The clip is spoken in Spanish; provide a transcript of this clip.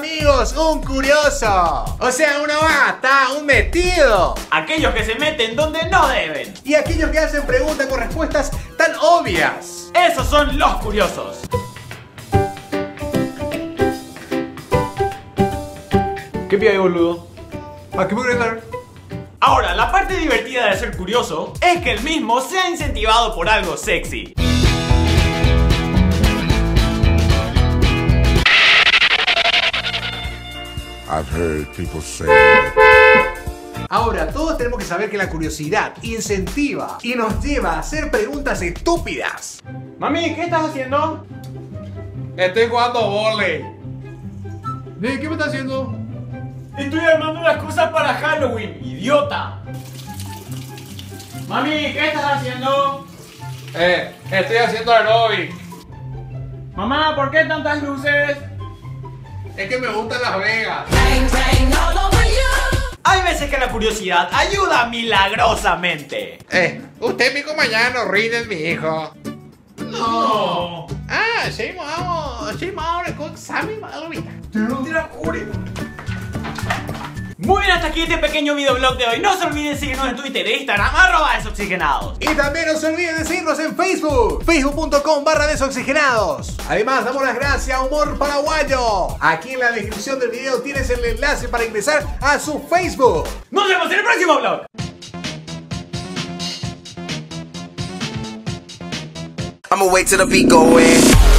amigos, un curioso. O sea, una bata, un metido. Aquellos que se meten donde no deben. Y aquellos que hacen preguntas con respuestas tan obvias. Esos son los curiosos. ¿Qué pide, boludo? ¿A qué puedo gritar? Ahora, la parte divertida de ser curioso es que el mismo sea incentivado por algo sexy. I've heard people say that. Ahora, todos tenemos que saber que la curiosidad incentiva y nos lleva a hacer preguntas estúpidas. Mami, ¿qué estás haciendo? Estoy jugando vóley. ¿Qué me estás haciendo? Estoy armando las cosas para Halloween, idiota. Mami, ¿qué estás haciendo? Estoy haciendo aeróbic. Mamá, ¿por qué tantas luces? Es que me gustan Las Vegas. Hay veces que la curiosidad ayuda milagrosamente. Usted es mi compañero, Rinel, mi hijo. No. Sí, ahora con Sammy Malvita. Muy bien, hasta aquí este pequeño videoblog de hoy. No se olviden seguirnos en Twitter e Instagram, @desoxigenados. Y también no se olviden de seguirnos en Facebook, facebook.com/desoxigenados. Además, damos las gracias a Humor Paraguayo. Aquí en la descripción del video tienes el enlace para ingresar a su Facebook. Nos vemos en el próximo vlog. I'ma wait till the beat go in.